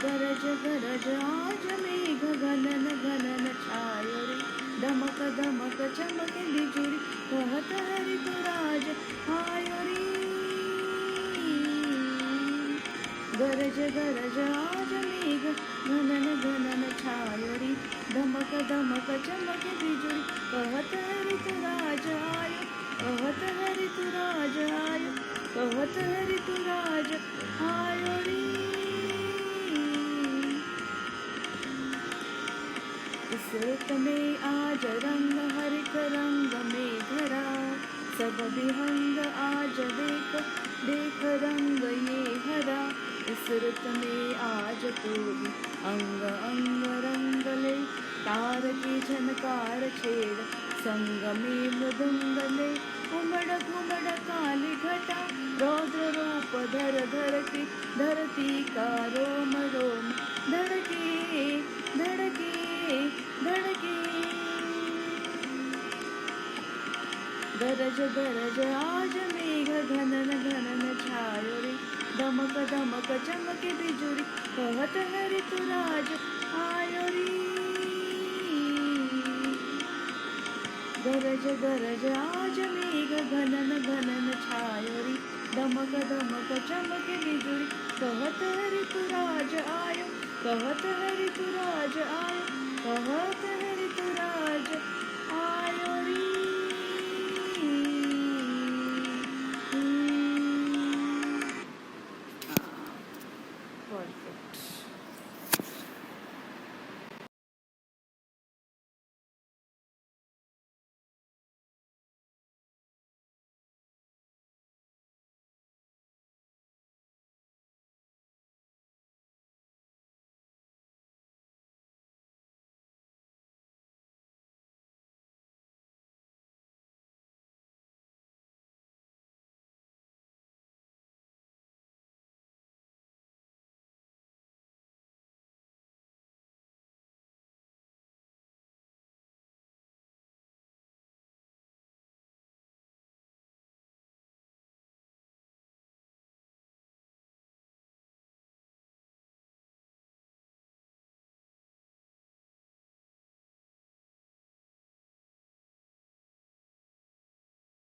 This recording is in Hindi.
गरज गरज आज मेघ गगन गगन छायो रे, दमक दमक चमके बिजुरी, कहत है ऋतुराज आयो रे। गरज गरज आज मेघ गगन गगन छायो रे, दमक दमक चमके बिजुरी, कहत है ऋतुराज आयो, कहत है ऋतुराज आयो, कहत है ऋतुराज आयो रे। इस रुत में आज रंग हरित रंग में धरा, सब विहंग आज देख देख रंग ये हरा। इस रुत में आज कोई अंग अंग रंग ले, तार की झनकार छेड़ संग में मृदंग ले। उमड़ घुमड़ काली घटा रौद्र रूप धर धरती, धरती का रोम रोम धड़के धड़के धड़के। गरज गरज आज मेघ घनन घनन छायो रे, दमक दमक चमके बिजुरी, कहत है ऋतुराज आयो रे। गरज गरज आज मेघ घनन घनन छायो रे, दमक दमक चमके बिजुरी, कहत है ऋतुराज आयो, कहत है ऋतुराज आयो, कहत है